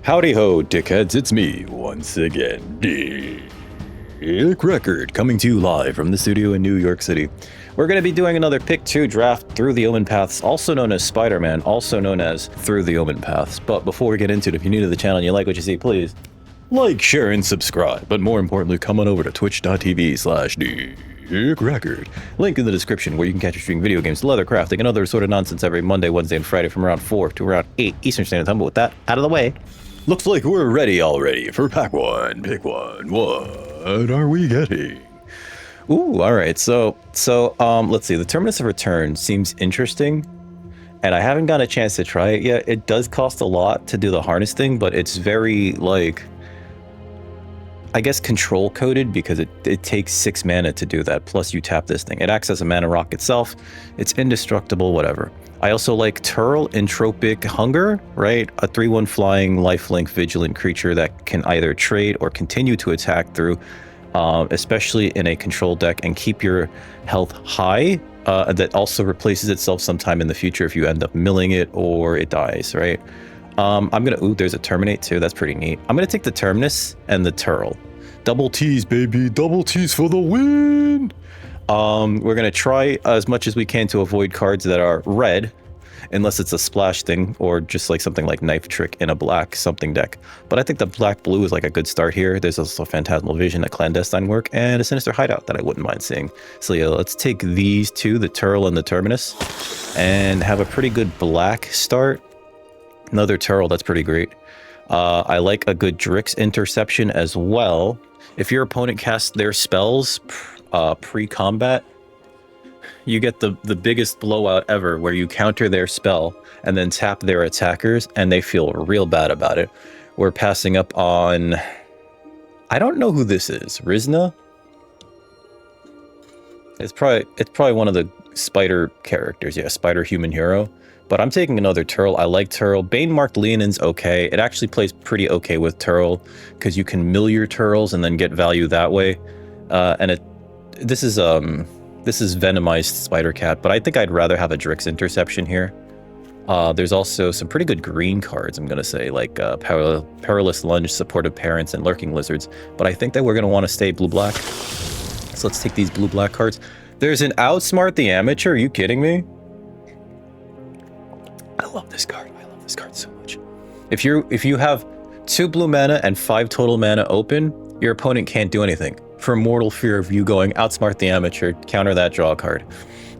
Howdy ho, dickheads, it's me, once again, Dick Record, coming to you live from the studio in New York City. We're going to be doing another Pick 2 draft through the Omenpaths, also known as Spiderman, also known as Through the Omenpaths. But before we get into it, if you're new to the channel and you like what you see, please like, share, and subscribe. But more importantly, come on over to twitch.tv/DickRecord. Link in the description where you can catch us streaming video games, leather crafting, and other sort of nonsense every Monday, Wednesday, and Friday from around 4 to around 8 Eastern Standard Time. But with that out of the way, looks like we're ready already for pack one. Pick one. What are we getting? Ooh, all right. So let's see. The Terminus of Return seems interesting, and I haven't got a chance to try it yet. It does cost a lot to do the harness thing, but it's very, like, I guess control coded, because it takes 6 mana to do that, plus you tap this thing. It acts as a mana rock itself. It's indestructible, whatever. I also like Turl, Entropic Hunger, right? A 3/1 flying, lifelink, vigilant creature that can either trade or continue to attack through, especially in a control deck, and keep your health high. That also replaces itself sometime in the future if you end up milling it or it dies, right? ooh, there's a Terminate too. That's pretty neat. I'm gonna take the Terminus and the Turl. Double T's, baby. Double T's for the win. We're gonna try as much as we can to avoid cards that are red, unless it's a splash thing or just like something like Knife Trick in a black something deck. But I think the black blue is like a good start here. There's also Phantasmal Vision, a Clandestine Work, and a Sinister Hideout that I wouldn't mind seeing. So yeah, let's take these two, the Turl and the Terminus, and have a pretty good black start. Another Turl, that's pretty great. I like a good Drix Interception as well. If your opponent casts their spells pre-combat, you get the biggest blowout ever, where you counter their spell and then tap their attackers, and they feel real bad about it. We're passing up on... I don't know who this is. Rizna? It's probably one of the spider characters. Yeah, spider human hero. But I'm taking another Turl. I like Turl. Bane-marked Leonin's okay. It actually plays pretty okay with Turl, because you can mill your Turls and then get value that way. This is Venomized Spider Cat, but I think I'd rather have a Drix Interception here. There's also some pretty good green cards, I'm going to say, like Perilous Lunge, Supportive Parents, and Lurking Lizards. But I think that we're going to want to stay blue-black. So let's take these blue-black cards. There's an Outsmart the Amateur. Are you kidding me? I love this card. I love this card so much. If you have 2 blue mana and 5 total mana open, your opponent can't do anything, for mortal fear of you going Outsmart the Amateur, counter that, draw a card.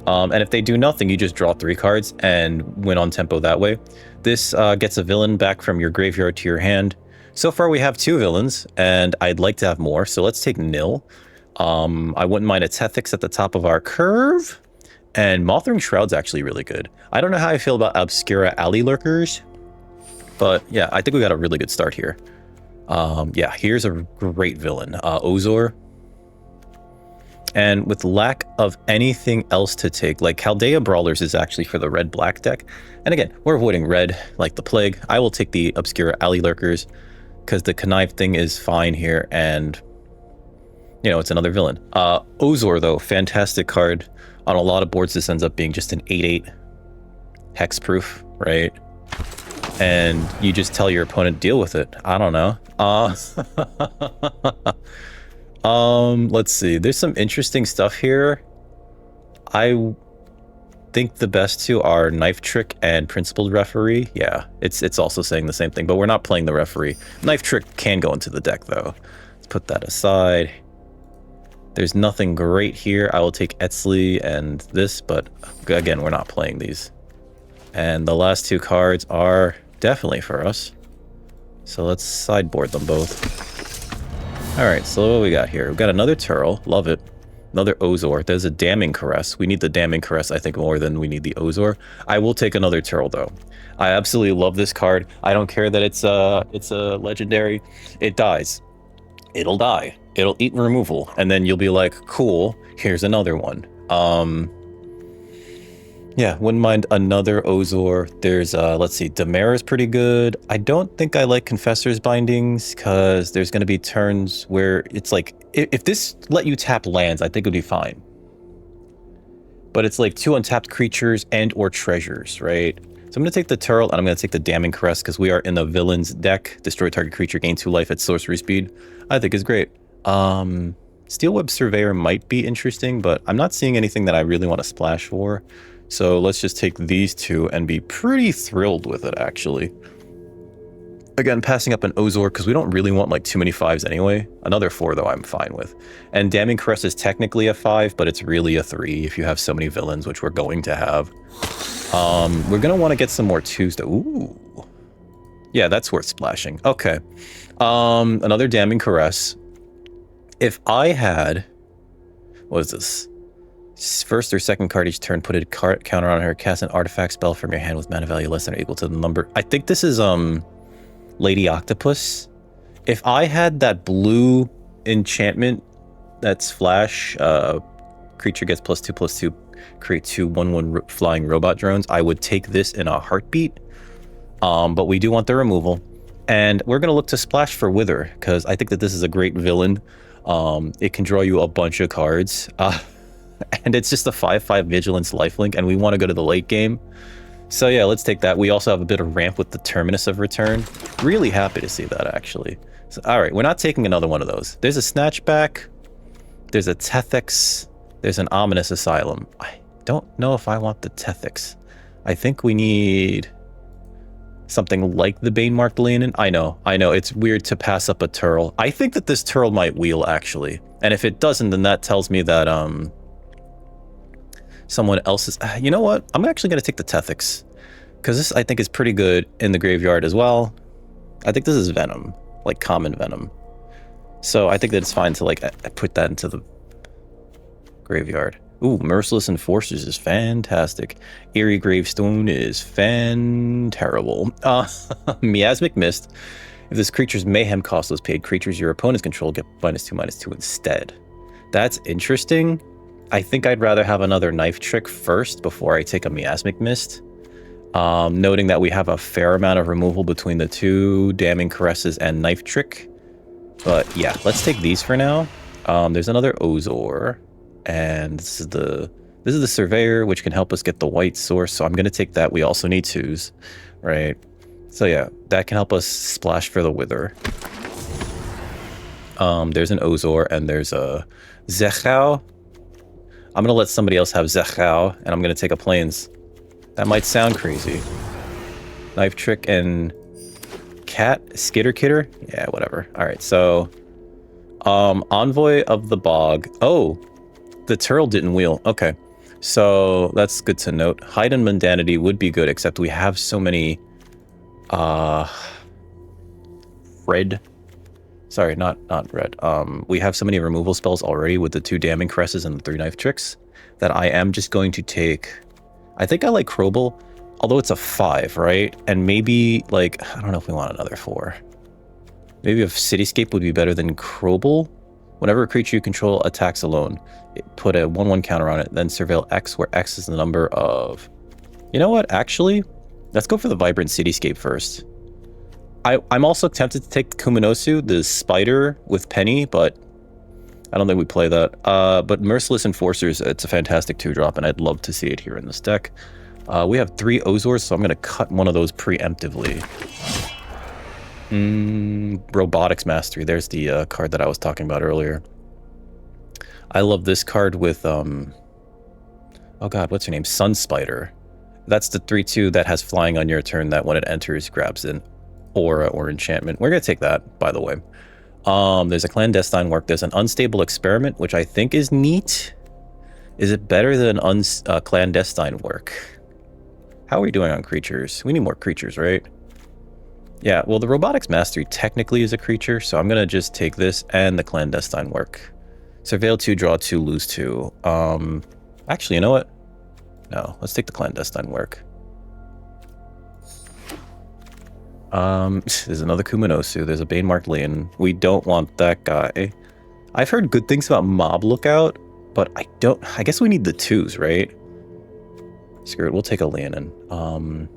And if they do nothing, you just draw 3 cards and win on tempo that way. This gets a villain back from your graveyard to your hand. So far we have 2 villains, and I'd like to have more, so let's take Nil. I wouldn't mind a Tethix at the top of our curve. And Mothering Shroud's actually really good. I don't know how I feel about Obscura Alley Lurkers, but yeah, I think we got a really good start here. Yeah, here's a great villain, Ozor. And with lack of anything else to take, like Chaldea Brawlers is actually for the red-black deck. And again, we're avoiding red like the plague. I will take the Obscura Alley Lurkers, because the Connive thing is fine here, and, you know, it's another villain. Ozor, though, fantastic card. On a lot of boards, this ends up being just an 8/8 hexproof, right? And you just tell your opponent, deal with it. I don't know. Let's see. There's some interesting stuff here. I think the best 2 are Knife Trick and Principled Referee. Yeah, it's also saying the same thing, but we're not playing the Referee. Knife Trick can go into the deck, though. Let's put that aside. There's nothing great here. I will take Etzli and this, but again, we're not playing these. And the last 2 cards are definitely for us. So let's sideboard them both. Alright, so what we got here? We've got another Turl. Love it. Another Ozor. There's a Damning Caress. We need the Damning Caress, I think, more than we need the Ozor. I will take another Turl, though. I absolutely love this card. I don't care that it's a legendary. It dies. It'll die. It'll eat removal, and then you'll be like, cool, here's another one. Yeah, wouldn't mind another Ozor. There's, let's see, Damara's pretty good. I don't think I like Confessor's Bindings, because there's going to be turns where it's like, if this let you tap lands, I think it would be fine. But it's like 2 untapped creatures and or treasures, right? So I'm going to take the Turtle, and I'm going to take the Damning Caress, because we are in the Villains deck. Destroy target creature, gain 2 life at sorcery speed. I think is great. Steel Web Surveyor might be interesting, but I'm not seeing anything that I really want to splash for. So let's just take these two and be pretty thrilled with it, actually. Again, passing up an Ozor, because we don't really want like too many 5s anyway. Another 4, though, I'm fine with. And Damning Caress is technically a 5, but it's really a 3 if you have so many villains, which we're going to have. We're going to want to get some more 2s, though. Ooh. Yeah, that's worth splashing. Okay. Another Damning Caress. If I had... What is this? First or second card each turn, put a counter on her, cast an artifact spell from your hand with mana value less than or equal to the number. I think this is, Lady Octopus. If I had that blue enchantment that's flash, creature gets +2/+2, create 2 1/1 flying robot drones, I would take this in a heartbeat. But we do want the removal. And we're going to look to splash for Wither, because I think that this is a great villain. It can draw you a bunch of cards. And it's just a 5/5 Vigilance lifelink, and we want to go to the late game. So yeah, let's take that. We also have a bit of ramp with the Terminus of Return. Really happy to see that, actually. So, all right, we're not taking another one of those. There's a Snatchback. There's a Tethix. There's an Ominous Asylum. I don't know if I want the Tethix. I think we need something like the Bane-marked Leinel. I know, it's weird to pass up a Turtle. I think that this Turtle might wheel, actually. And if it doesn't, then that tells me that, someone else's... You know what? I'm actually going to take the Tethix, because this, I think, is pretty good in the graveyard as well. I think this is Venom, like common Venom. So I think that it's fine to, like, put that into the graveyard. Ooh, Merciless Enforcers is fantastic. Eerie Gravestone is terrible. Miasmic Mist. If this creature's mayhem cost was paid, creatures your opponents control get -2/-2 instead. That's interesting. I think I'd rather have another Knife Trick first before I take a Miasmic Mist. Noting that we have a fair amount of removal between the 2 Damning Caresses and Knife Trick. But yeah, let's take these for now. There's another Ozor. And this is the Surveyor, which can help us get the white source. So I'm going to take that. We also need 2s, right? So yeah, that can help us splash for the Wither. There's an Ozor, and there's a Zechao. I'm going to let somebody else have Zechao, and I'm going to take a Plains. That might sound crazy. Knife Trick and Cat? Skitter? Yeah, whatever. Alright, so... Envoy of the Bog. Oh! The Turtle didn't wheel. Okay. So, that's good to note. Hide and Mundanity would be good, except we have so many... Red... Sorry, not red. We have so many removal spells already with the 2 Damning Caresses and the 3 Knife Tricks that I am just going to take... I think I like Krobel, although it's a 5, right? And maybe, like, I don't know if we want another 4. Maybe a Cityscape would be better than Krobel. Whenever a creature you control attacks alone, put a 1/1 counter on it, then surveil X, where X is the number of... You know what? Actually, let's go for the Vibrant Cityscape first. I'm also tempted to take Kuminosu, the spider with Penny, but I don't think we play that. But Merciless Enforcers, it's a fantastic 2-drop, and I'd love to see it here in this deck. We have 3 Ozors, so I'm going to cut one of those preemptively. Robotics Mastery, there's the card that I was talking about earlier. I love this card with, oh god, what's her name? Sun Spider. That's the 3/2 that has flying on your turn that when it enters grabs an aura or enchantment. We're going to take that, by the way. There's a Clandestine Work. There's an Unstable Experiment, which I think is neat. Is it better than Clandestine Work? How are we doing on creatures? We need more creatures, right? Yeah, well, the Robotics Mastery technically is a creature, so I'm going to just take this and the Clandestine Work. Surveil 2, draw 2, lose 2. Actually, you know what? No, let's take the Clandestine Work. There's another Kuminosu. There's a Bane-marked Leinel. We don't want that guy. I've heard good things about Mob Lookout, but I guess we need the 2s, right? Screw it, we'll take a Leinel.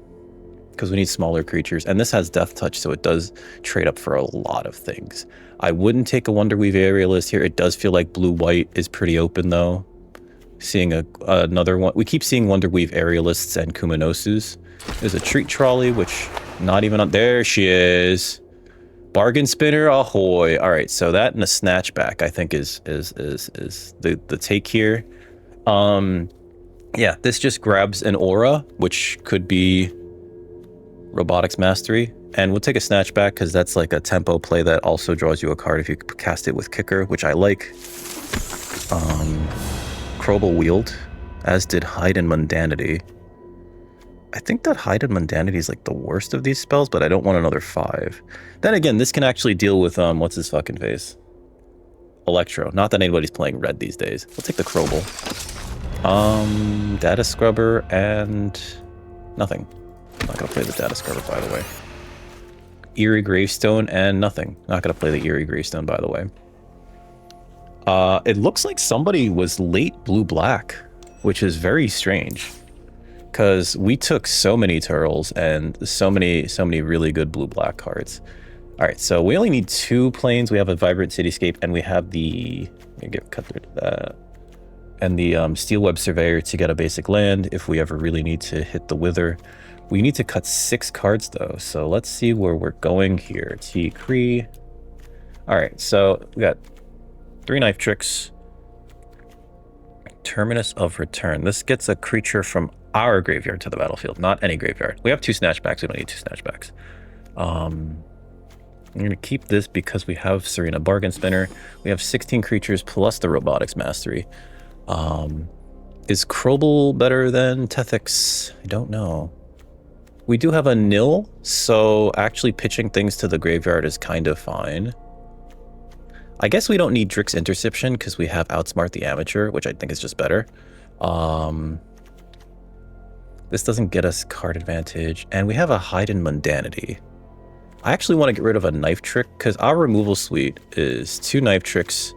Because we need smaller creatures. And this has Death Touch, so it does trade up for a lot of things. I wouldn't take a Wonderweave Aerialist here. It does feel like blue-white is pretty open, though. Seeing another one. We keep seeing Wonderweave Aerialists and Kuminosus. There's a treat trolley, which not even on. There she is. Bargain spinner, ahoy! All right, so that and a snatchback, I think, is the take here. Yeah, this just grabs an aura, which could be Robotics Mastery, and we'll take a snatchback because that's like a tempo play that also draws you a card if you cast it with Kicker, which I like. Crobal Wield, as did Hide and Mundanity. I think that Hide and Mundanity is like the worst of these spells, but I don't want another 5. Then again, this can actually deal with, what's his fucking face? Electro. Not that anybody's playing red these days. We'll take the Crobal. Data Scrubber and nothing. I'm not gonna play the Data Scrubber, by the way. Eerie Gravestone and nothing. Not gonna play the Eerie Gravestone, by the way. It looks like somebody was late blue-black, which is very strange. Because we took so many turtles and so many really good blue-black cards. All right, so we only need 2 planes. We have a Vibrant Cityscape, and we have the... cut rid of that. And the Steelweb Surveyor to get a basic land if we ever really need to hit the Wither. We need to cut 6 cards, though, so let's see where we're going here. T-Cree. All right, so we got 3 Knife Tricks. Terminus of Return. This gets a creature from our graveyard to the battlefield, not any graveyard. We have 2 snatchbacks. We don't need 2 snatchbacks. I'm going to keep this because we have Serena Bargain Spinner. We have 16 creatures plus the Robotics Mastery. Is Crobal better than Tethix? I don't know. We do have a nil, so actually pitching things to the graveyard is kind of fine. I guess we don't need Drix Interception because we have Outsmart the Amateur, which I think is just better. This doesn't get us card advantage, and we have a Hide and Mundanity. I actually want to get rid of a Knife Trick because our removal suite is 2 Knife Tricks,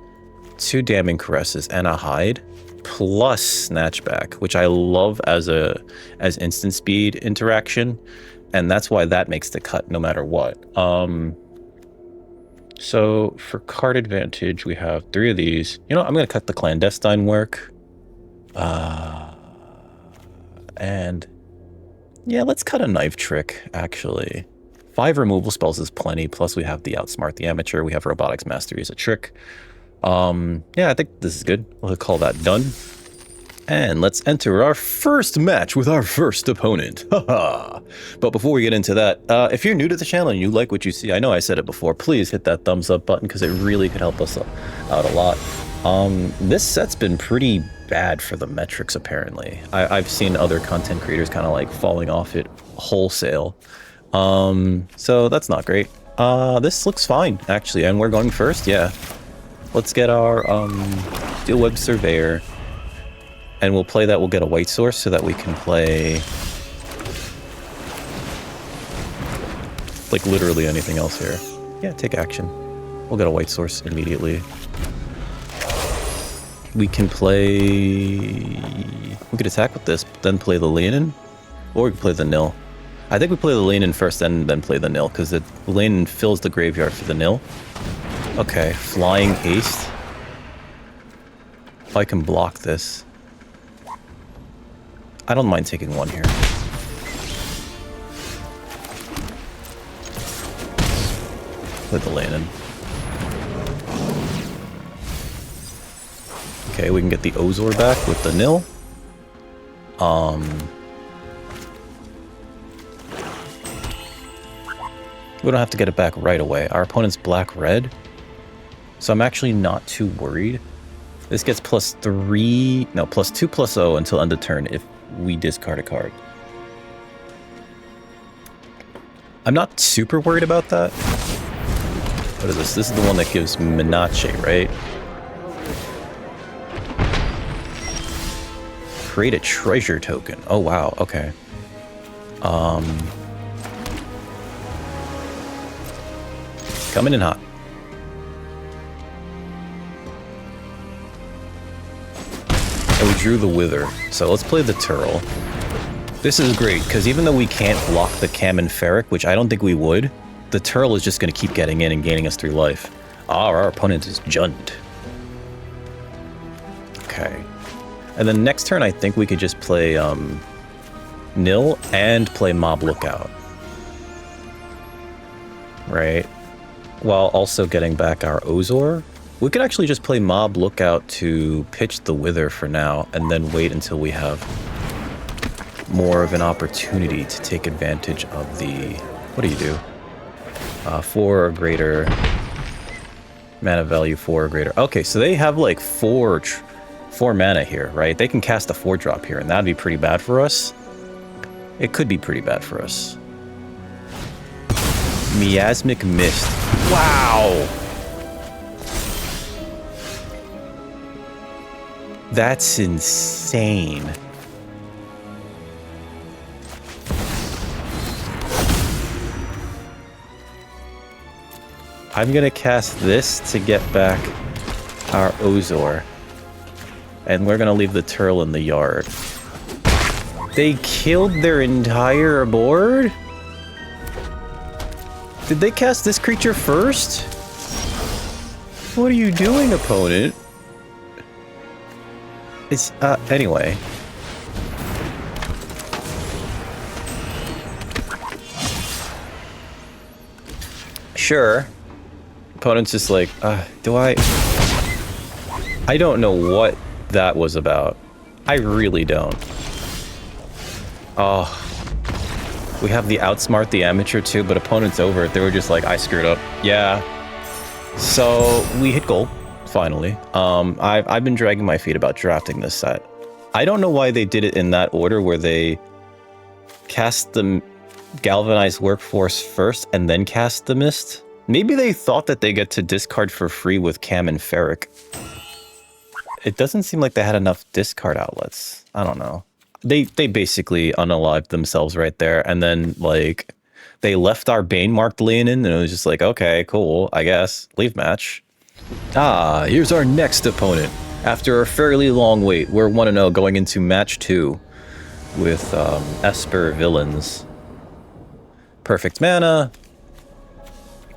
2 Damning Caresses, and a Hide, plus Snatchback, which I love as instant speed interaction, and that's why that makes the cut no matter what. So for card advantage, we have 3 of these. You know, I'm going to cut the Clandestine work. And yeah, let's cut a Knife Trick, actually. 5 removal spells is plenty, plus we have the Outsmart the Amateur. We have Robotics Mastery as a trick. Yeah, I think this is good. We'll call that done. And let's enter our first match with our first opponent. Haha. But before we get into that, if you're new to the channel and you like what you see, I know I said it before, please hit that thumbs up button because it really could help us out a lot. This set's been pretty bad for the metrics, apparently. I've seen other content creators kind of like falling off it wholesale. So that's not great. This looks fine, actually, and we're going first, yeah. Let's get our Steelweb Surveyor, and we'll play that. We'll get a white source so that we can play like literally anything else here. Yeah, take action. We'll get a white source immediately. We can play... We could attack with this, but then play the Leinel, or we can play the nil. I think we play the Leinel first and then play the nil, because the Leinel fills the graveyard for the nil. Okay, Flying Haste. If I can block this. I don't mind taking 1 here. Play the Leinel. Okay, we can get the Ozor back with the nil. We don't have to get it back right away. Our opponent's black-red, so I'm actually not too worried. This gets +3, no, +2/+0 until end of turn if we discard a card. I'm not super worried about that. What is this? This is the one that gives Minache, right? Create a treasure token. Oh, wow. Okay. Coming in hot. And we drew the Wither. So let's play the Turtle. This is great, because even though we can't block the Kamen Ferric, which I don't think we would, the Turtle is just going to keep getting in and gaining us 3 life. Our opponent is Jund. Okay. And then next turn, I think we could just play nil and play Mob Lookout. Right? While also getting back our Ozor. We could actually just play Mob Lookout to pitch the Wither for now, and then wait until we have more of an opportunity to take advantage of the... What do you do? 4 or greater. Mana value 4 or greater. Okay, so they have like 4 mana here, right? They can cast a 4-drop here, and that'd be pretty bad for us. It could be pretty bad for us. Miasmic Mist. Wow! That's insane. I'm gonna cast this to get back our Ozor. And we're gonna leave the Turtle in the yard. They killed their entire board? Did they cast this creature first? What are you doing, opponent? It's, anyway. Sure. Opponent's just like, do I don't know what that was about. I really don't. Oh. We have the Outsmart the Amateur too, but opponent's over it. They were just like, I screwed up. Yeah. So, we hit gold. Finally. I've been dragging my feet about drafting this set. I don't know why they did it in that order where they cast the Galvanized Workforce first and then cast the Mist. Maybe they thought that they get to discard for free with Cam and Ferric. It doesn't seem like they had enough discard outlets. I don't know. They basically unalived themselves right there, and then, like, they left our Bane-marked Leinel, and it was just like, okay, cool, I guess. Leave match. Ah, here's our next opponent. After a fairly long wait, we're 1-0 going into match 2 with Esper Villains. Perfect mana.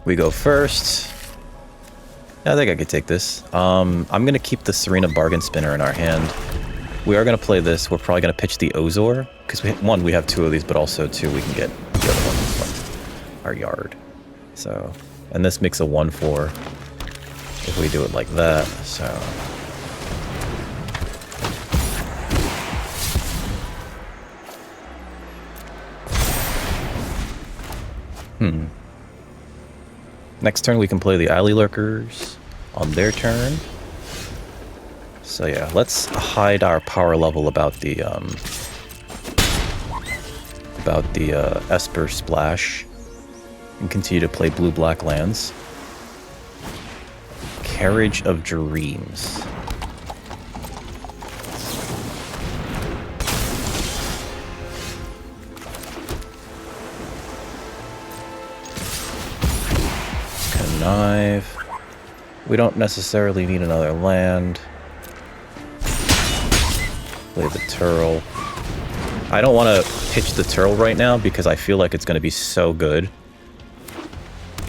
We go first. I think I could take this. I'm going to keep the Serena Bargain Spinner in our hand. We are going to play this. We're probably going to pitch the Ozor. Because, we have 2 of these, but also 2, we can get the other one from our yard. So, and this makes a 1/4 if we do it like that. So, next turn we can play the Alley Lurkers on their turn. So yeah, let's hide our power level about the Esper Splash and continue to play blue-black lands. Carriage of Dreams. Connive. We don't necessarily need another land. Play the Turtle. I don't want to pitch the Turtle right now because I feel like it's going to be so good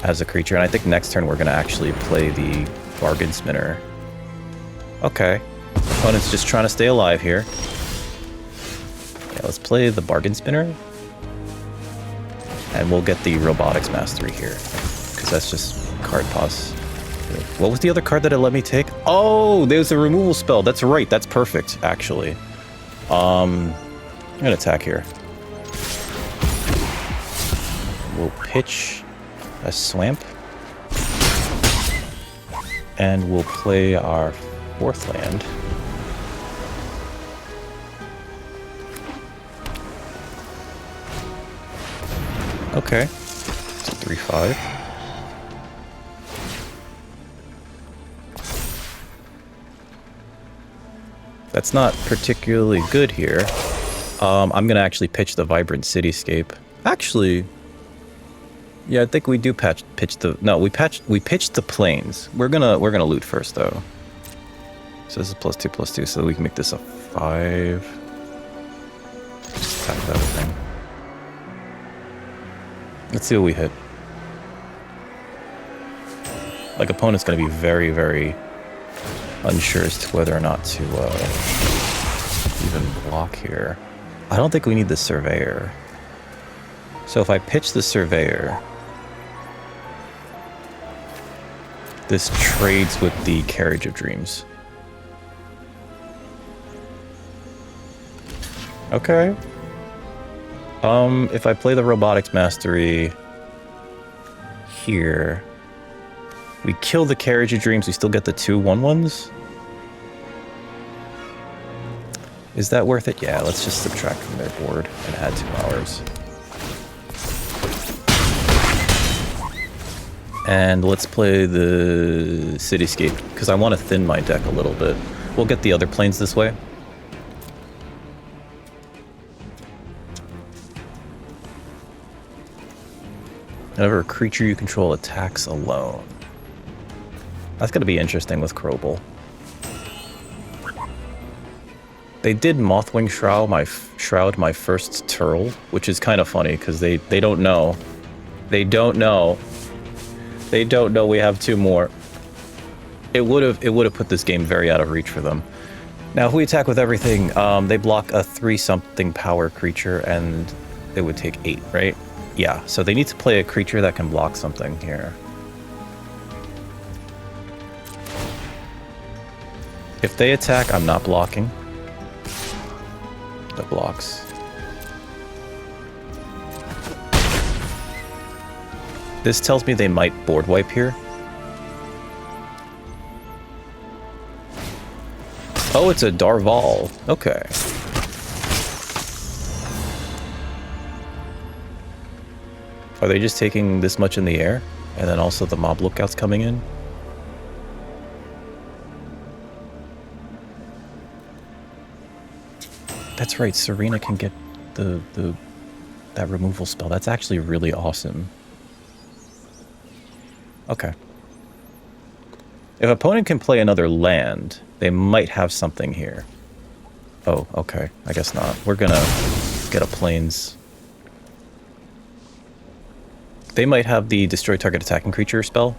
as a creature. And I think next turn we're going to actually play the Bargain Spinner. Okay. Opponent's just trying to stay alive here. Yeah, let's play the Bargain Spinner. And we'll get the Robotics Mastery here. Because that's just card pause. What was the other card that it let me take? Oh, there's a removal spell. That's right. That's perfect, actually. I'm gonna attack here. We'll pitch a Swamp. And we'll play our 4th land. Okay. It's a 3/5. That's not particularly good here. I'm gonna actually pitch the Vibrant Cityscape. Actually, yeah, I think we do pitch the. No, we pitched the Plains. We're gonna loot first though. So this is +2/+2, so we can make this a 5. Just tap everything. Let's see what we hit. Like, opponent's gonna be very, very unsure as to whether or not to even block here. I don't think we need the Surveyor. So if I pitch the Surveyor, this trades with the Carriage of Dreams. Okay. If I play the Robotics Mastery here, we kill the Carriage of Dreams, we still get the 2 1/1s? Is that worth it? Yeah, let's just subtract from their board and add 2 hours. And let's play the Cityscape, because I want to thin my deck a little bit. We'll get the other planes this way. Whenever a creature you control attacks alone. That's going to be interesting with Krobel. They did Mothwing Shroud my first Turtle, which is kind of funny because they don't know. They don't know. They don't know we have 2 more. It would have put this game very out of reach for them. Now, if we attack with everything, they block a 3-something power creature, and it would take 8, right? Yeah, so they need to play a creature that can block something here. If they attack, I'm not blocking. That blocks. This tells me they might board wipe here. Oh, it's a Darval. Okay. Are they just taking this much in the air? And then also the Mob Lookout's coming in? That's right, Serena can get that removal spell. That's actually really awesome. Okay. If opponent can play another land, they might have something here. Oh, okay. I guess not. We're gonna get a plains. They might have the destroy target attacking creature spell.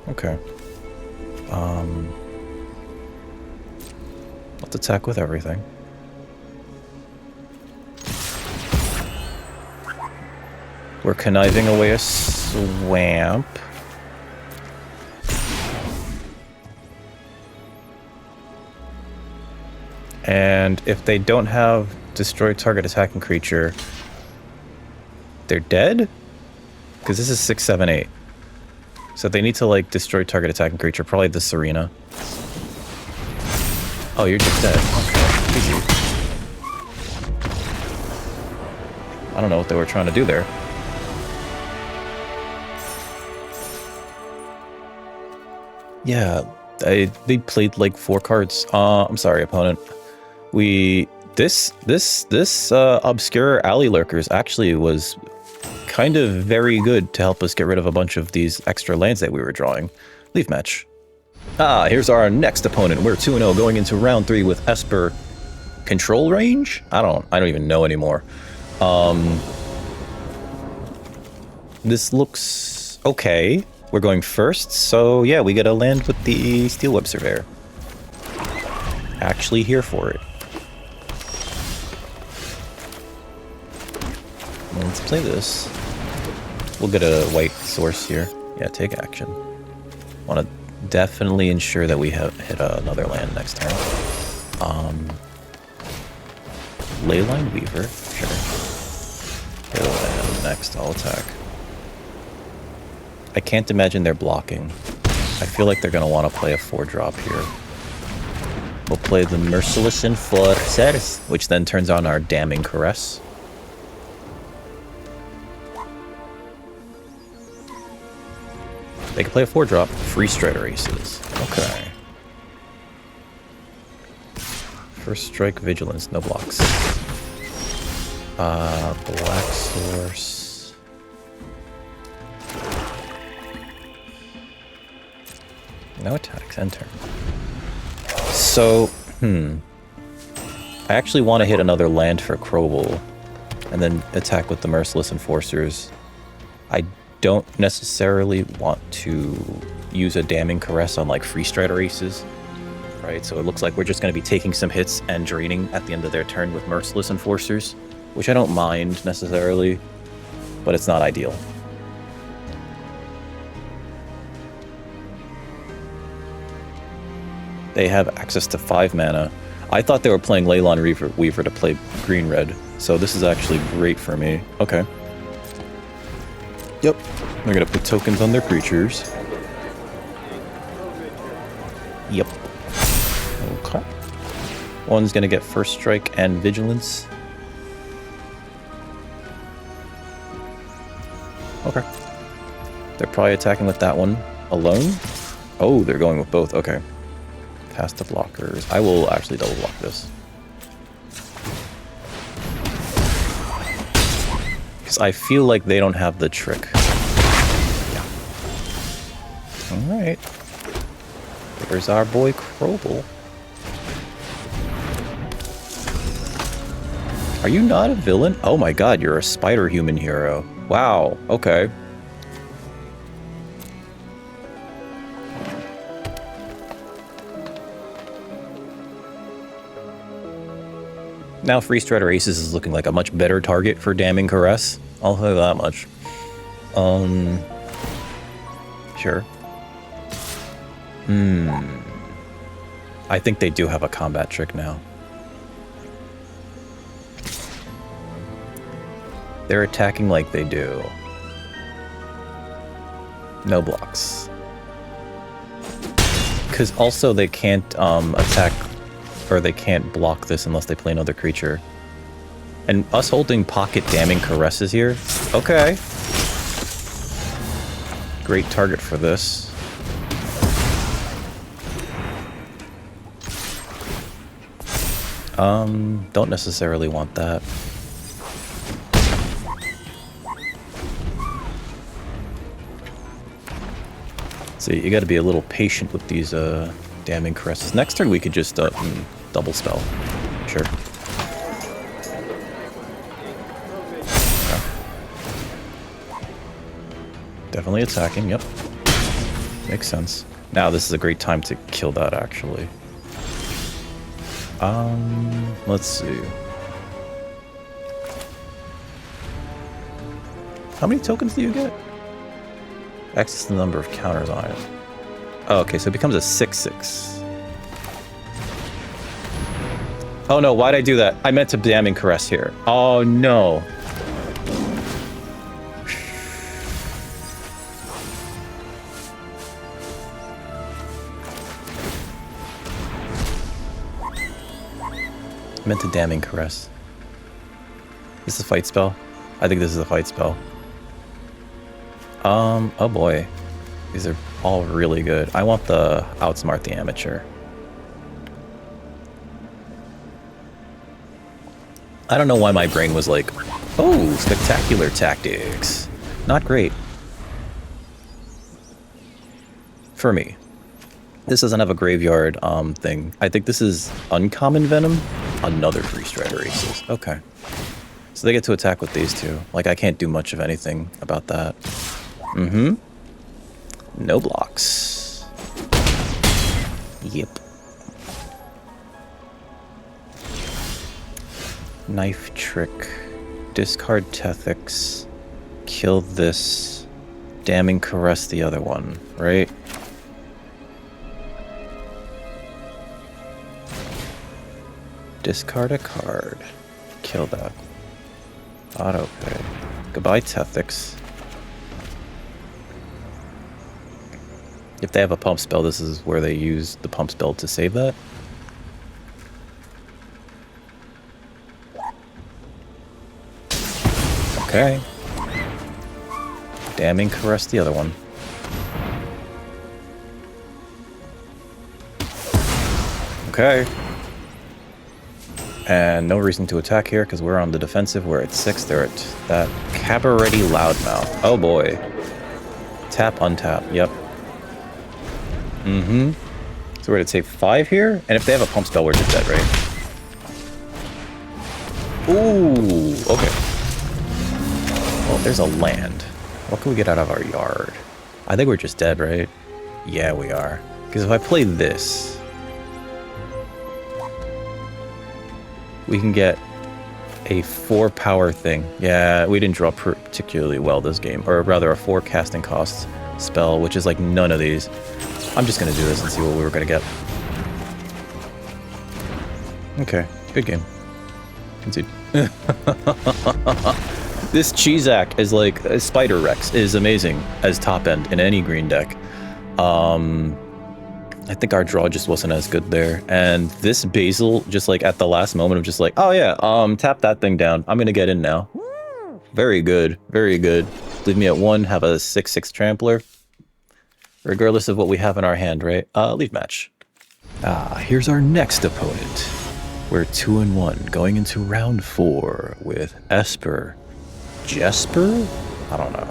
Okay. Let's attack with everything. We're conniving away a swamp. And if they don't have destroy target attacking creature, they're dead? Because this is 6, 7, 8. So they need to, like, destroy target attacking creature, probably the Serena. Oh, you're just dead. Okay, easy. I don't know what they were trying to do there. Yeah, they played like 4 cards. I'm sorry, opponent. This obscure alley lurkers actually was kind of very good to help us get rid of a bunch of these extra lands that we were drawing. Leaf match. Ah, here's our next opponent. We're 2-0 going into round 3 with Esper control range? I don't even know anymore. This looks okay. We're going first, so yeah, we get a land with the Steelweb Surveyor. Actually here for it. Let's play this. We'll get a white source here. Yeah, take action. Want to definitely ensure that we have hit another land next turn. Leyline Weaver, sure. Hit a land next, I'll attack. I can't imagine they're blocking. I feel like they're going to want to play a 4-drop here. We'll play the Merciless Enforcers, which then turns on our Damning Caress. They can play a 4-drop, free Strider Aces. Okay. First Strike, Vigilance, no blocks. Black Source. No attacks, end turn. So, I actually want to hit another land for Krobel, and then attack with the Merciless Enforcers. I don't necessarily want to use a Damning Caress on, like, free Strider Aces. right? So it looks like we're just going to be taking some hits and draining at the end of their turn with Merciless Enforcers, which I don't mind necessarily, but it's not ideal. They have access to 5 mana. I thought they were playing Leyline Weaver to play green-red, so this is actually great for me. Okay. Yep. They're going to put tokens on their creatures. Yep. Okay. One's going to get First Strike and Vigilance. Okay. They're probably attacking with that one alone. Oh, they're going with both. Okay. Past the blockers. I will actually double block this. Because I feel like they don't have the trick. Yeah. Alright. There's our boy Krobel. Are you not a villain? Oh my god, you're a spider human hero. Wow, okay. Now Free Strider Aces is looking like a much better target for Damning Caress. I'll tell you that much. Sure. I think they do have a combat trick now. They're attacking like they do. No blocks. Because also they can't attack, or they can't block this unless they play another creature. And us holding pocket Damning Caresses here. Okay. Great target for this. Don't necessarily want that. So you gotta be a little patient with these Damning Caresses. Next turn we could just double spell. Sure. Okay. Definitely attacking, yep. Makes sense. Now this is a great time to kill that, actually. Let's see. How many tokens do you get? Access the number of counters on it. Oh, okay, so it becomes a 6/6. Oh no, why'd I do that? I meant to Damning Caress here. Oh no. I meant to Damning Caress. This is a fight spell? I think this is a fight spell. Oh boy. These are all really good. I want the Outsmart the Amateur. I don't know why my brain was like, oh, spectacular tactics. Not great. For me. This doesn't have a graveyard thing. I think this is Uncommon Venom. Another Free Strider Aces. Okay. So they get to attack with these two. Like, I can't do much of anything about that. No blocks. Yep. Knife Trick. Discard Tethix. Kill this. Damning Caress the other one, right? Discard a card. Kill that. Auto pay. Goodbye, Tethix. If they have a pump spell, this is where they use the pump spell to save that. Okay. Damning Caress the other one. Okay. And no reason to attack here because we're on the defensive. We're at 6. They're at that Cabaret Loudmouth. Oh boy. Tap, untap. Yep. So we're going to take 5 here. And if they have a pump spell, we're just dead, right? Ooh. Okay. Well, there's a land. What can we get out of our yard? I think we're just dead, right? Yeah, we are. Because if I play this, we can get a 4 power thing. Yeah, we didn't draw particularly well this game, or rather a 4 casting cost spell, which is like none of these. I'm just gonna do this and see what we were gonna get. Okay, good game. Concede. This Cheezac is like Spider Rex is amazing as top end in any green deck. I think our draw just wasn't as good there, and this Basil just like at the last moment of just like, oh yeah, tap that thing down. I'm gonna get in now. Very good, very good. Leave me at 1. Have a 6/6 trampler. Regardless of what we have in our hand, right? Leave match. Here's our next opponent. We're 2-1 going into round 4 with Esper. Jesper? I don't know.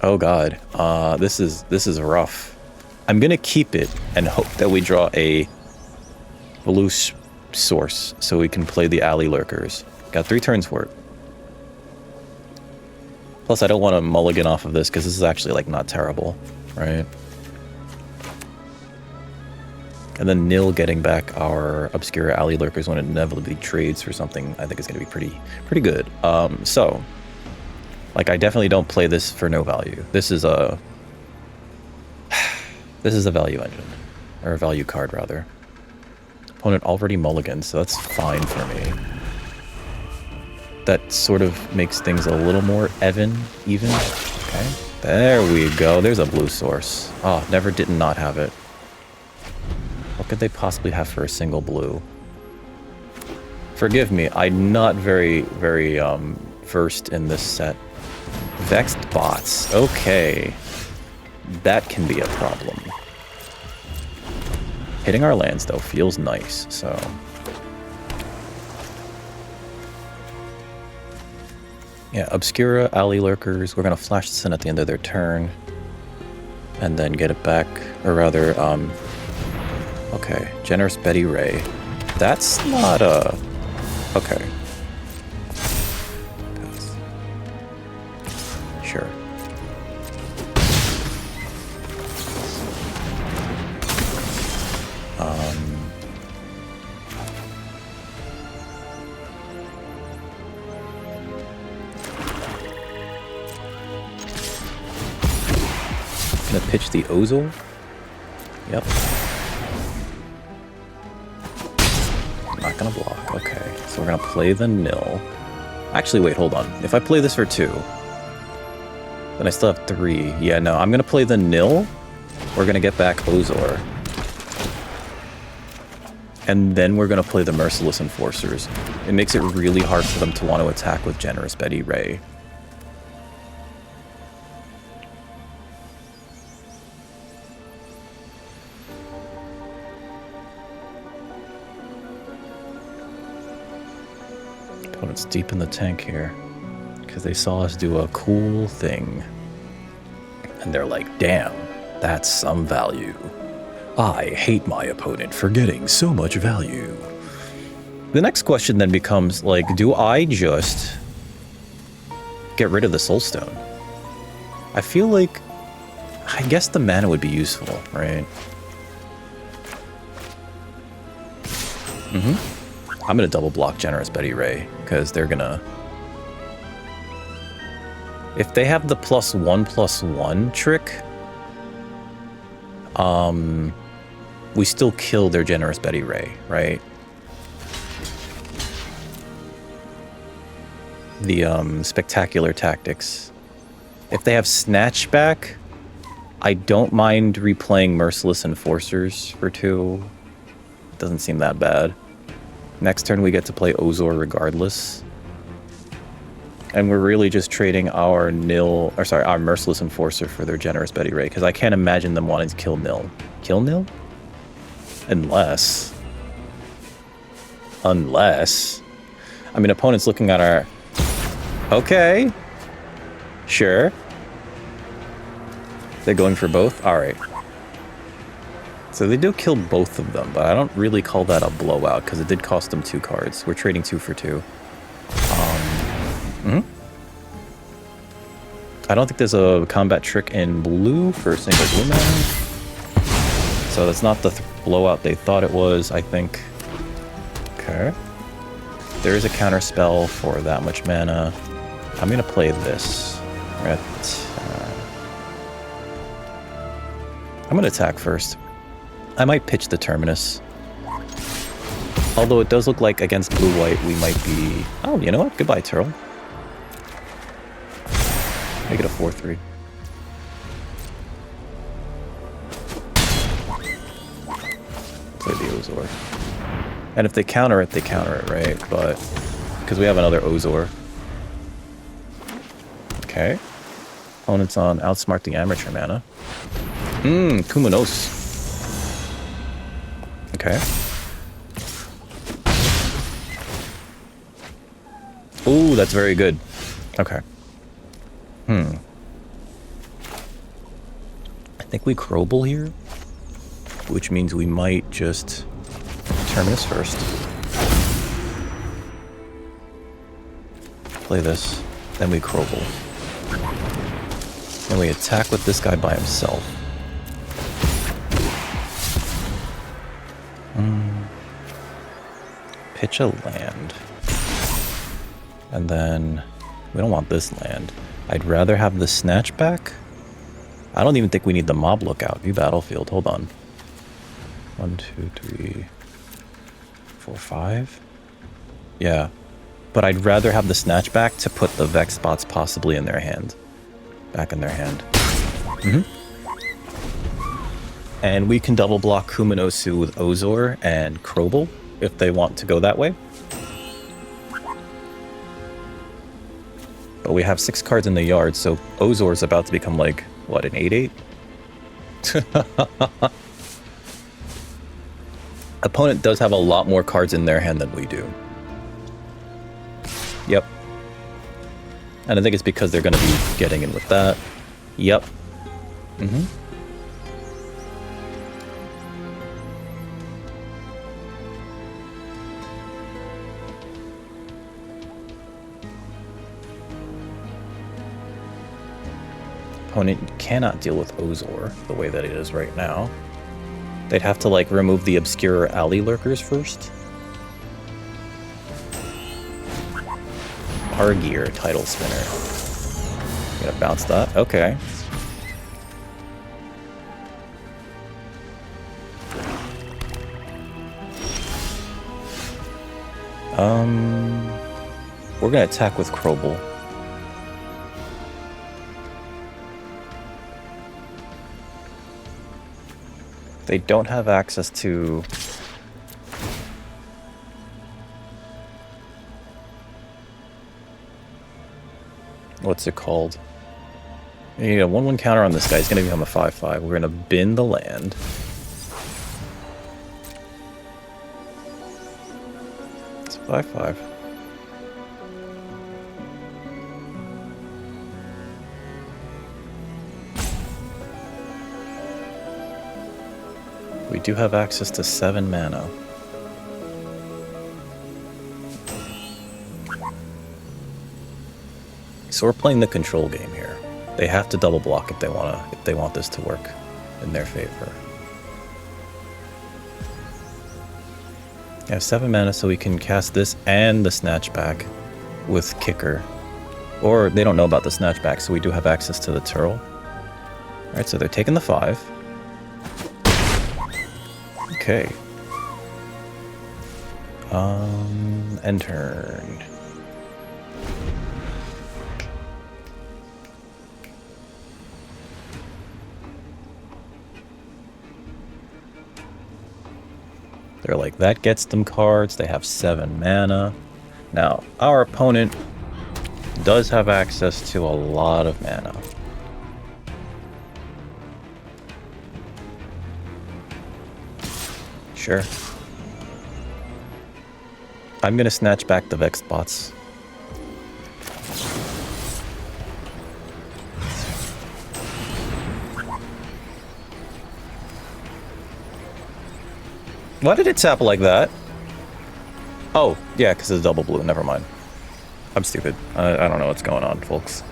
Oh god. This is rough. I'm gonna keep it and hope that we draw a blue source so we can play the alley lurkers. Got 3 turns for it. Plus, I don't want to mulligan off of this because this is actually like not terrible, right? And then Nil getting back our Obscura Alley Lurkers when it inevitably trades for something, I think is going to be pretty good. So, like, I definitely don't play this for no value. This is a value engine, or a value card rather. Opponent already mulliganed, so that's fine for me. That sort of makes things a little more even. Okay, there we go. There's a blue source. Oh, did not have it. What could they possibly have for a single blue? Forgive me, I'm not very versed in this set. Vexed bots. Okay, that can be a problem. Hitting our lands though feels nice. So. Yeah, Obscura, Alley Lurkers, we're gonna flash this in at the end of their turn. And then get it back, or rather, okay, Generous Betty Ray. That's not a... Okay. Pass. Sure. Gonna pitch the Ozil. Yep. Not gonna block. Okay, so we're gonna play the Nil. Actually, wait, hold on. If I play this for 2, then I still have 3. Yeah, no, I'm gonna play the Nil. We're gonna get back Ozor. And then we're gonna play the Merciless Enforcers. It makes it really hard for them to want to attack with Generous Betty Ray. Opponent's deep in the tank here because they saw us do a cool thing. And they're like, damn, that's some value. I hate my opponent for getting so much value. The next question then becomes, like, do I just get rid of the Soulstone? I feel like, I guess the mana would be useful, right? I'm gonna double block Generous Betty Ray, because they're gonna... If they have the +1/+1 trick, we still kill their Generous Betty Ray, right? The Spectacular Tactics. If they have Snatchback, I don't mind replaying Merciless Enforcers for 2. It doesn't seem that bad. Next turn we get to play Ozor regardless. And we're really just trading our our Merciless Enforcer for their Generous Betty Ray, because I can't imagine them wanting to kill Nil. Kill Nil? Unless... I mean, opponent's looking at our... Okay. Sure. They're going for both? Alright. So they do kill both of them, but I don't really call that a blowout, because it did cost them 2 cards. We're trading 2 for 2. I don't think there's a combat trick in blue for a single blue mana. So that's not the blowout they thought it was, I think. Okay. There is a counter spell for that much mana. I'm gonna play this. I'm gonna attack first. I might pitch the Terminus. Although it does look like against blue-white we might be... Oh, you know what? Goodbye, Turtle. Make it a 4-3. Play the Ozor. And if they counter it, right? But... because we have another Ozor. Okay. Opponent's on Outsmart the Amateur mana. Kumanos. Okay. Ooh, that's very good. Okay. I think we Crobble here, which means we might just Terminus first. Play this, then we Crobble. And we attack with this guy by himself. Pitch a land. And then we don't want this land. I'd rather have the Snatch back. I don't even think we need the Mob Lookout. View battlefield. Hold on. 1, 2, 3, 4, 5. Yeah. But I'd rather have the Snatch back to put the Vex spots possibly in their hand. Back in their hand. And we can double block Kumanosu with Ozor and Crobble if they want to go that way. But we have 6 cards in the yard, so Ozor's about to become like, what, an 8/8? Opponent does have a lot more cards in their hand than we do. Yep. And I think it's because they're going to be getting in with that. Yep. Opponent cannot deal with Ozor the way that it is right now. They'd have to, like, remove the obscure alley lurkers first. Argear, Title Spinner. Gonna bounce that? Okay. We're gonna attack with Crobble. They don't have access to... what's it called? You need a 1/1 counter on this guy. He's going to become a 5/5. We're going to bin the land. It's a 5/5. We do have access to 7 mana. So we're playing the control game here. They have to double block if they want this to work in their favor. I have 7 mana, so we can cast this and the Snatchback with Kicker. Or they don't know about the Snatchback, so we do have access to the Turtle. Alright, so they're taking the 5. Okay. End turn. They're like, that gets them cards. They have 7 mana. Now, our opponent does have access to a lot of mana. Sure. I'm gonna snatch back the Vex spots. Why did it tap like that? Oh, yeah, because it's double blue. Never mind. I'm stupid. I don't know what's going on, folks.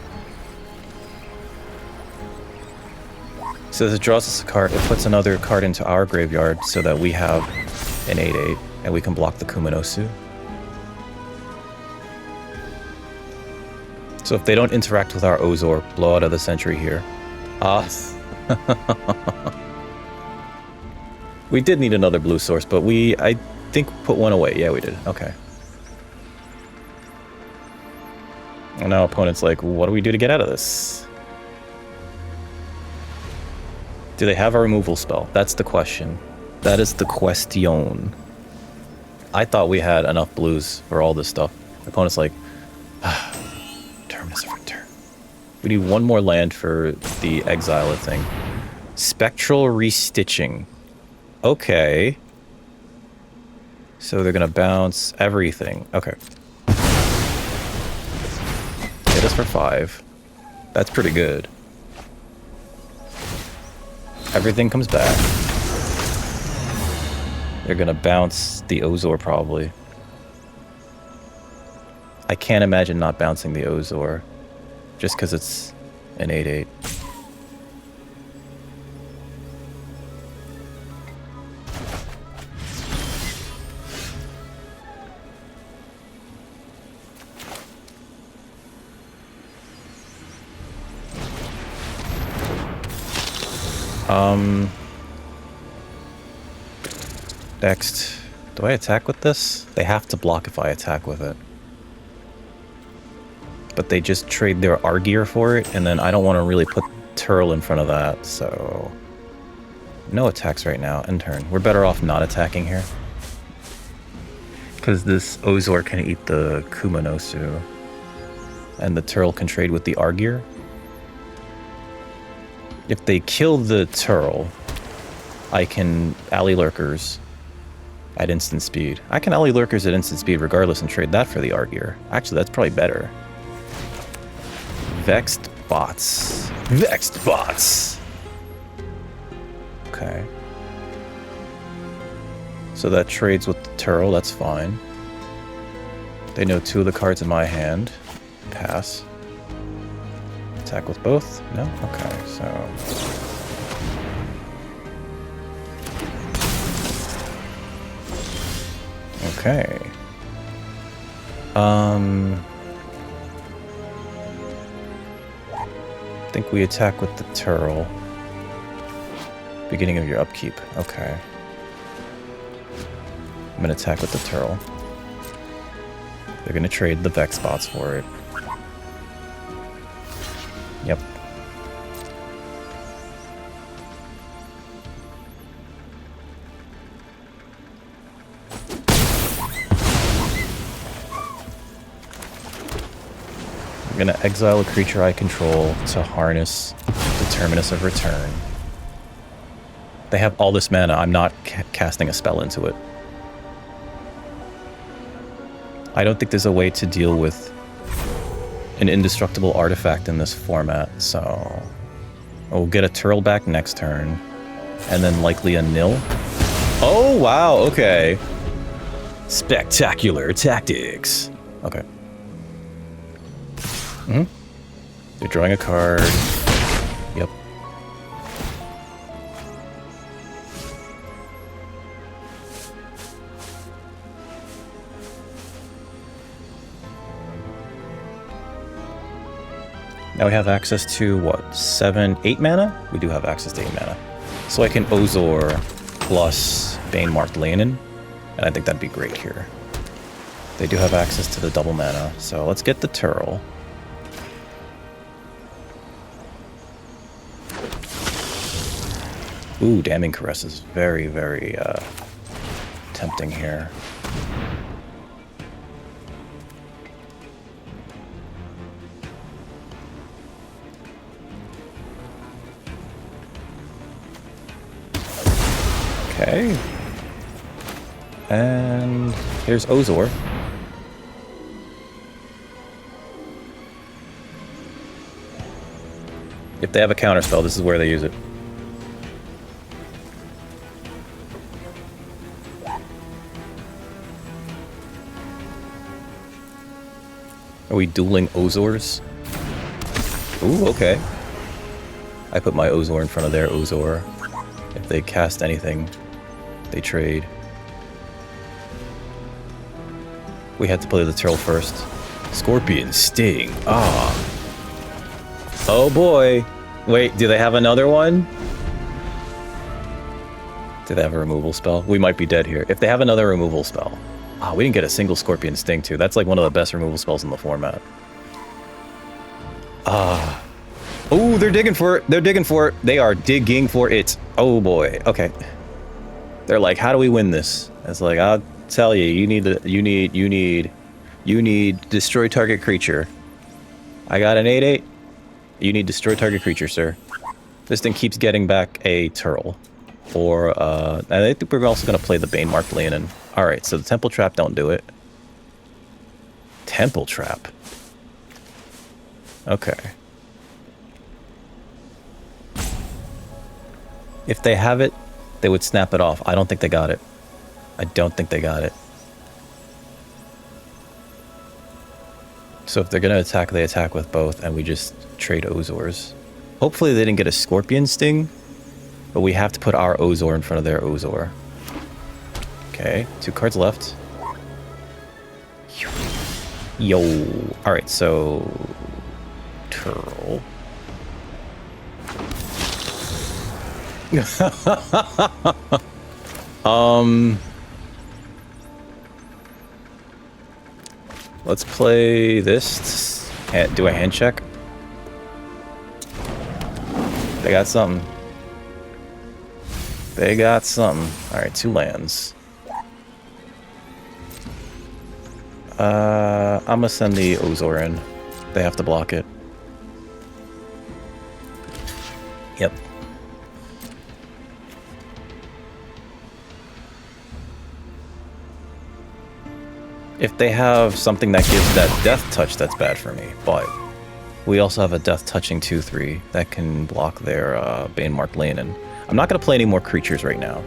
So it draws us a card. It puts another card into our graveyard so that we have an 8/8. And we can block the Kumanosu. So if they don't interact with our Ozor, blow out of the Sentry here. We did need another blue source, but I think, put one away. Yeah, we did. Okay. And now opponent's like, what do we do to get out of this? Do they have a removal spell? That's the question. That is the question. I thought we had enough blues for all this stuff. The opponent's like, Terminus of Return. We need one more land for the Exile thing. Spectral Restitching. Okay. So they're gonna bounce everything. Okay. Hit us for 5. That's pretty good. Everything comes back. They're gonna bounce the Ozor probably. I can't imagine not bouncing the Ozor. Just because it's an 8/8. Next, do I attack with this? They have to block if I attack with it. But they just trade their Argear for it, and then I don't want to really put Turl in front of that, so... No attacks right now, end turn. We're better off not attacking here. Because this Ozor can eat the Kumanosu. And the Turl can trade with the Argear. If they kill the Turl, I can Alley Lurkers at instant speed. I can Alley Lurkers at instant speed regardless and trade that for the Argear. Actually, that's probably better. Vexed Bots. Vexed Bots! Okay. So that trades with the Turl, that's fine. They know 2 of the cards in my hand. Pass. Attack with both? No? Okay, so... Okay. I think we attack with the Turl. Beginning of your upkeep. Okay. I'm gonna attack with the Turl. They're gonna trade the Vex spots for it. Yep. I'm gonna exile a creature I control to harness the Terminus of Return. They have all this mana, I'm not casting a spell into it. I don't think there's a way to deal with an indestructible artifact in this format, so... We'll get a Turl back next turn, and then likely a nil. Oh, wow, okay. Spectacular tactics. Okay. Mm-hmm. They're drawing a card. Yep. Now we have access to, what, 8 mana? We do have access to 8 mana. So I can Ozor plus Bane-marked Leinel, and I think that'd be great here. They do have access to the double mana, so let's get the Turl. Ooh, Damning Caress is very, very tempting here. Okay. And here's Ozor. If they have a counterspell, this is where they use it. Are we dueling Ozors? Ooh, okay. I put my Ozor in front of their Ozor. If they cast anything, they trade. We had to play the turtle first. Scorpion Sting. Ah. Oh boy. Wait, do they have another one? Do they have a removal spell? We might be dead here. If they have another removal spell. Ah, we didn't get a single Scorpion Sting too. That's like one of the best removal spells in the format. Ah. Oh, they're digging for it. They're digging for it. They are digging for it. Oh boy. Okay. They're like, how do we win this? It's like, I'll tell you, you need destroy target creature. I got an 8/8. You need destroy target creature, sir. This thing keeps getting back a turtle. Or, I think we're also going to play the Banemarked Leinel. Alright, so the Temple Trap, don't do it. Temple Trap. Okay. If they have it, they would snap it off. I don't think they got it. I don't think they got it. So if they're going to attack, they attack with both, and we just trade Ozors. Hopefully they didn't get a Scorpion Sting, but we have to put our Ozor in front of their Ozor. Okay, 2 cards left. Yo. Alright, so... Turtle. Let's play this. Do a hand check. They got something. They got something. Alright, 2 lands. I'm gonna send the Ozor in. They have to block it. Yep. If they have something that gives that death touch, that's bad for me. But we also have a death touching 2/3 that can block their Banemarked Leinel. I'm not going to play any more creatures right now.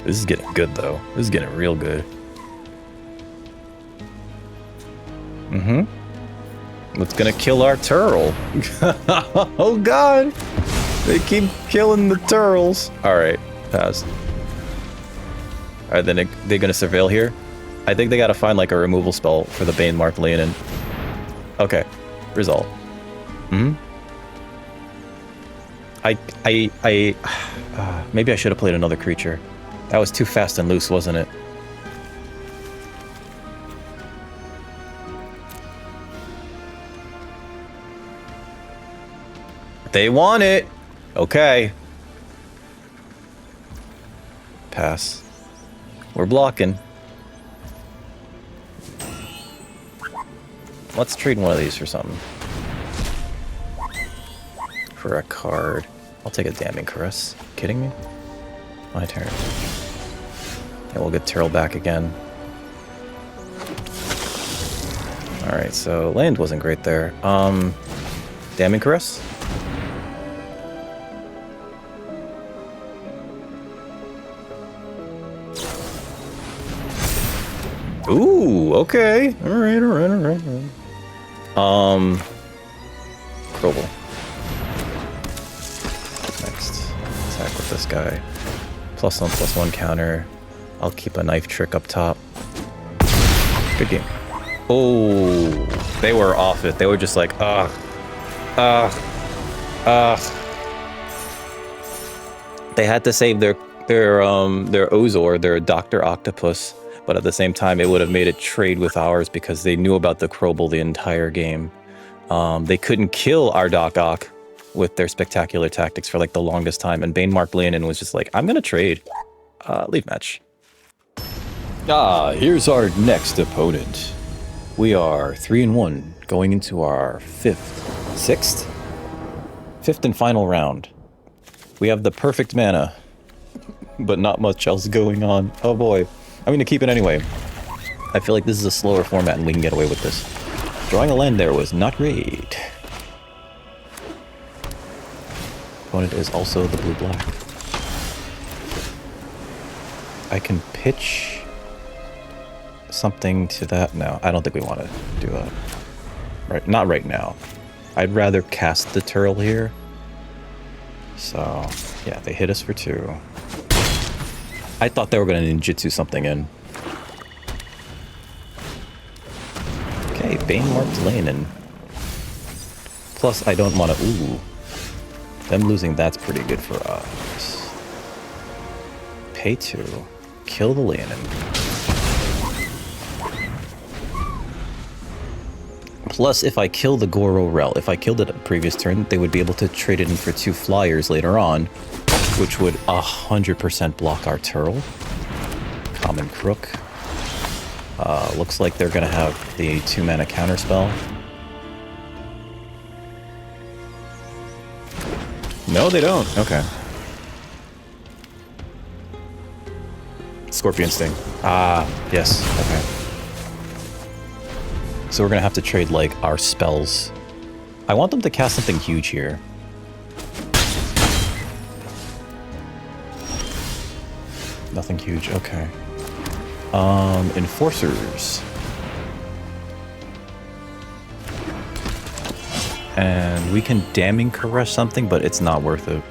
This is getting good, though. This is getting real good. Mm-hmm. What's going to kill our turtle? Oh, God. They keep killing the turtles. All right. Pass. All right, then they're going to surveil here. I think they got to find, like, a removal spell for the Banemarked Leinel. Okay. Resolve. Mm-hmm. Maybe I should have played another creature. That was too fast and loose, wasn't it? They want it! Okay. Pass. We're blocking. Let's trade one of these for something. For a card. I'll take a Damning Caress. Kidding me? My turn. And we'll get Turtle back again. Alright, so land wasn't great there. Damning Caress? Ooh, okay. Alright. Crobble. Next. Attack with this guy. +1/+1 counter. I'll keep a knife trick up top. Good game. Oh, they were off it. They were just like, ugh. They had to save their Ozor, their Dr. Octopus, but at the same time, it would have made it trade with ours because they knew about the Crobble the entire game. They couldn't kill our Doc Ock with their spectacular tactics for like the longest time, and Banemarked Leinel was just like, I'm gonna trade. Leave match. Here's our next opponent. We are 3-1, going into our sixth and final round. We have the perfect mana, but not much else going on. Oh boy. I'm gonna keep it anyway. I feel like this is a slower format and we can get away with this. Drawing a land there was not great. Opponent is also the blue-black. I can pitch something to that. No, I don't think we want to do that. Right, not right now. I'd rather cast the turtle here. So, yeah, they hit us for 2. I thought they were going to ninjutsu something in. Okay, Bane Warped Leinel. Plus, I don't want to... Ooh. Them losing that's pretty good for us. Pay 2. Kill the Leinel. Plus, if I kill the Goro Rel, if I killed it at the previous turn, they would be able to trade it in for 2 flyers later on, which would 100% block our Turtle. Common Crook. Looks like they're going to have the 2-mana counterspell. No, they don't. Okay. Scorpion Sting. Ah, yes. Okay. So we're going to have to trade, like, our spells. I want them to cast something huge here. Nothing huge. Okay. Enforcers. And we can Damning Caress something, but it's not worth it.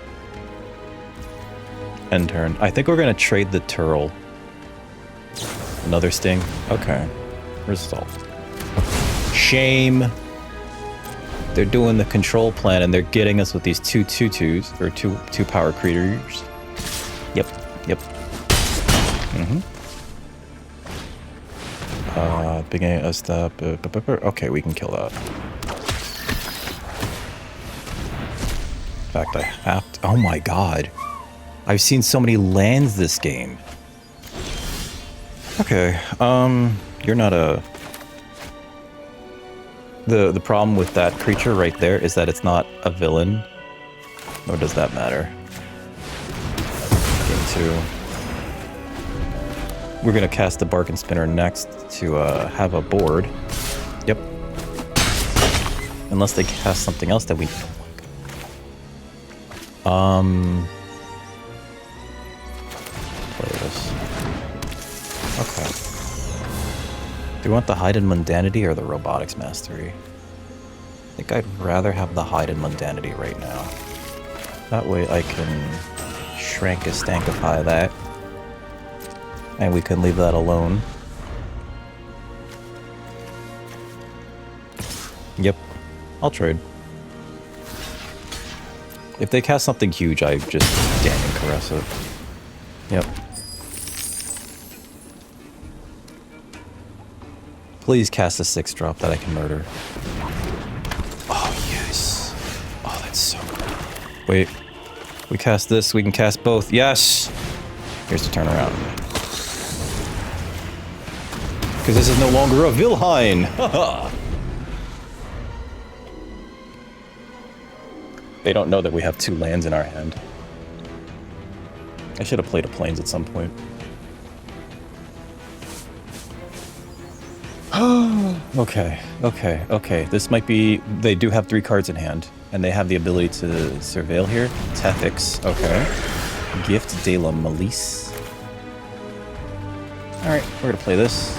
End turn. I think we're going to trade the Turtle. Another Sting. Okay. Result. Shame. They're doing the control plan and they're getting us with these 2/2/2s, or two power creatures. Yep. Beginning a step. Okay, we can kill that. In fact, I have to. Oh my god. I've seen so many lands this game. Okay, you're not a... The problem with that creature right there is that it's not a villain. Nor does that matter. Game 2. We're gonna cast the Bargain Spinner next to have a board. Yep. Unless they cast something else that we don't like. Play this. Okay. Do you want the Hidden Mundanity or the Robotics Mastery? I think I'd rather have the Hidden Mundanity right now. That way I can Shrank-a-Stankify that. And we can leave that alone. Yep. I'll trade. If they cast something huge, I just Damning Caress it. Yep. Please cast a 6-drop that I can murder. Oh, yes. Oh, that's so good. Wait. We cast this, we can cast both. Yes! Here's the turnaround. Because this is no longer a Vilhine! Haha! They don't know that we have 2 lands in our hand. I should have played a Plains at some point. Okay. This might be... They do have 3 cards in hand, and they have the ability to surveil here. Tethix, okay. Gift de la Malice. Alright, we're gonna play this.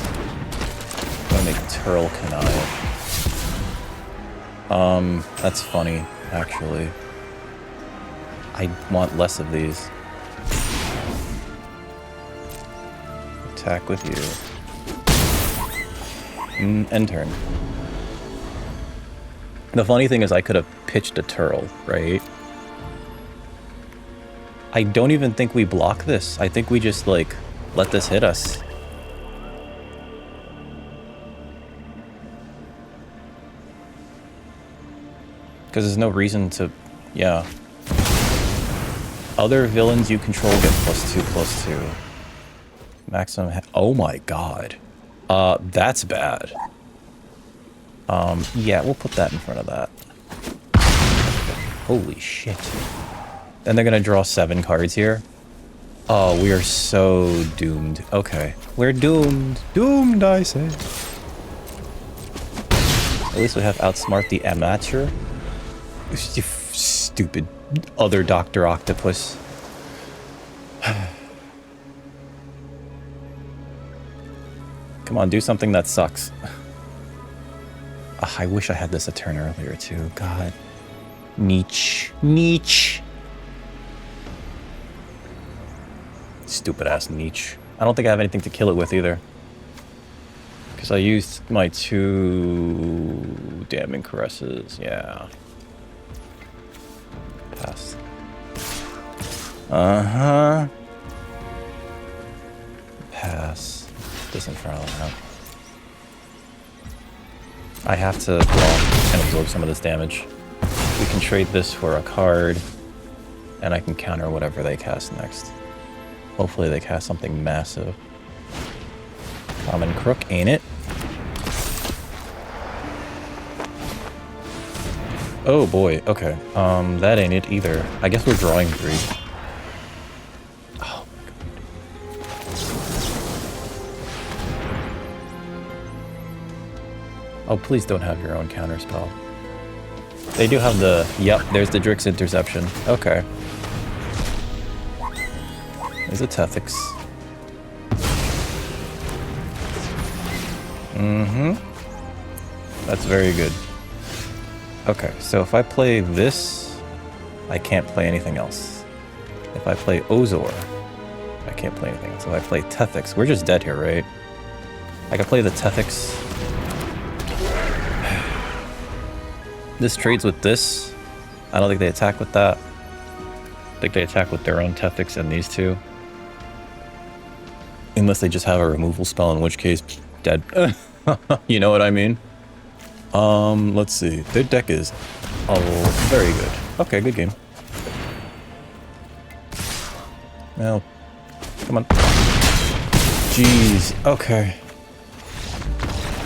I'm gonna make Turl Canaille. That's funny, actually. I want less of these. Attack with you. End turn. The funny thing is I could have pitched a Turl, right? I don't even think we block this. I think we just, like, let this hit us. Because there's no reason to... Yeah. Other villains you control get +2/+2. Maximum... Oh my god. That's bad. Yeah, we'll put that in front of that. Holy shit. Then they're gonna draw 7 cards here. Oh, we are so doomed. Okay. We're doomed. Doomed, I say. At least we have Outsmart the Amateur. You stupid other Dr. Octopus. Come on, do something that sucks. I wish I had this a turn earlier, too. God. Niche. stupid ass niche. I don't think I have anything to kill it with either. Because I used my 2 damning caresses. Yeah. Pass. Pass. Disinfernal out. I have to block and absorb some of this damage. We can trade this for a card, and I can counter whatever they cast next. Hopefully they cast something massive. Common Crook, ain't it? Oh boy, okay. That ain't it either. I guess we're drawing 3. Oh my god. Oh, please don't have your own counter spell. They do have the... Yep, there's the Drix Interception. Okay. There's a Tethix. That's very good. Okay, so if I play this, I can't play anything else. If I play Ozor, I can't play anything else. If I play Tethix, we're just dead here, right? I can play the Tethix. This trades with this. I don't think they attack with that. I think they attack with their own Tethix and these 2. Unless they just have a removal spell, in which case, dead. You know what I mean? Let's see. Their deck is very good. Okay, good game. Well, come on. Jeez. Okay.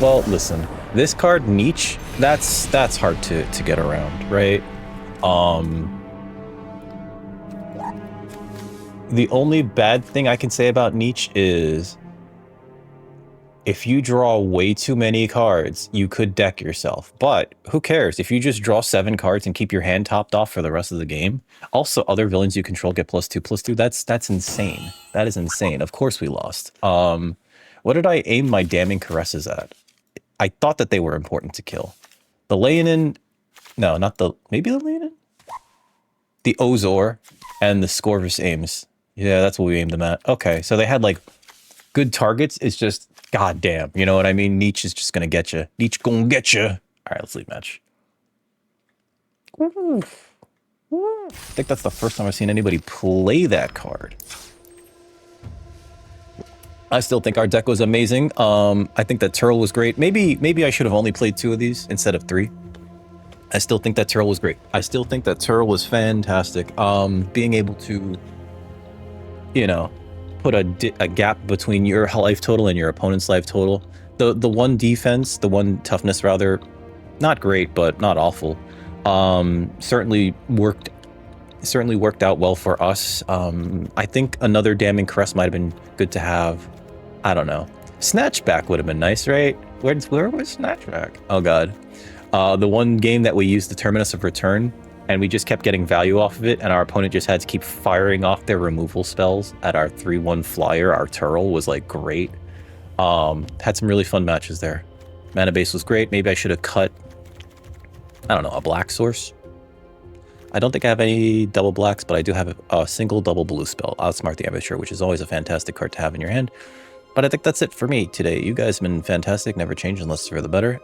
Well, listen. This card, Niche, that's hard to get around, right? The only bad thing I can say about Niche is if you draw way too many cards, you could deck yourself. But who cares? If you just draw 7 cards and keep your hand topped off for the rest of the game. Also, other villains you control get +2/+2. That's insane. That is insane. Of course we lost. What did I aim my damning caresses at? I thought that they were important to kill. The Leinel... No, not the... Maybe the Leinel? The Ozor and the Scorvus aims. Yeah, that's what we aimed them at. Okay, so they had, like, good targets. It's just... God damn, you know what I mean? Niche is just gonna get you. Niche gonna get you. All right, let's leave match. I think that's the first time I've seen anybody play that card. I still think our deck was amazing. I think that Turtle was great. Maybe I should have only played 2 of these instead of 3. I still think that Turtle was great. I still think that Turtle was fantastic. Being able to, you know, put a gap between your life total and your opponent's life total. The one defense, the one toughness rather, not great, but not awful. Certainly worked out well for us. I think another damning caress might have been good to have. I don't know. Snatchback would have been nice, right? Where was Snatchback? Oh god. The one game that we used the Terminus of Return, and we just kept getting value off of it, and our opponent just had to keep firing off their removal spells at our 3/1 flyer. Our Turtle was like great. Had some really fun matches there. Mana base was great. Maybe I should have cut, I don't know, a black source. I don't think I have any double blacks, but I do have a single double blue spell, Outsmart the Amateur, which is always a fantastic card to have in your hand. But I think that's it for me today. You guys have been fantastic, never change unless it's for the better.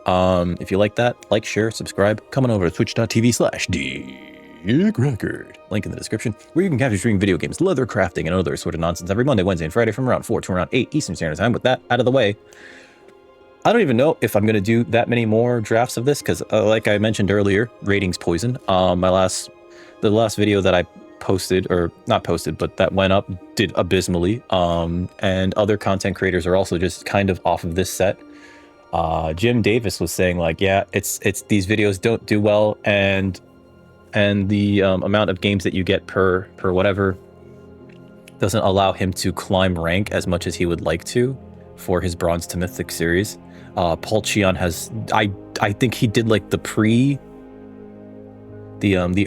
If you like that, like, share, subscribe. Come on over to twitch.tv/DickRecord. Link in the description, where you can capture streaming video games, leather crafting, and other sort of nonsense every Monday, Wednesday, and Friday from around 4 to around 8 Eastern Standard Time. With that out of the way, I don't even know if I'm going to do that many more drafts of this, because like I mentioned earlier, ratings poison. The last video that I posted, or not posted, but that went up, did abysmally. And other content creators are also just kind of off of this set. Jim Davis was saying like, yeah, it's these videos don't do well, and the amount of games that you get per whatever doesn't allow him to climb rank as much as he would like to for his Bronze to Mythic series. Paul Cheon has, I think he did like the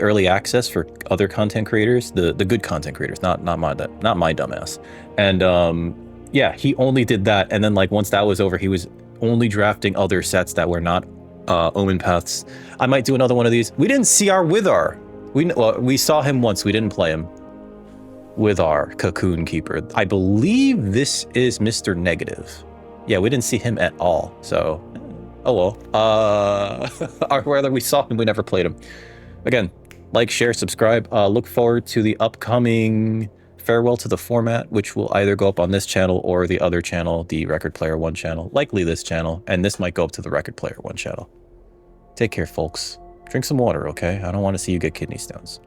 early access for other content creators, the good content creators, not my dumbass. And yeah, he only did that, and then like once that was over, he was only drafting other sets that were not Omenpaths. I might do another one of these. We didn't see our Withar. We saw him once. We didn't play him. with our Cocoon Keeper. I believe this is Mr. Negative. Yeah, we didn't see him at all, so... Oh well. Or whether we saw him, we never played him. Again, like, share, subscribe. Look forward to the upcoming Farewell to the Format, which will either go up on this channel or the other channel, the Record Player 1 channel. Likely this channel, and this might go up to the Record Player 1 channel. Take care, folks. Drink some water, okay? I don't want to see you get kidney stones.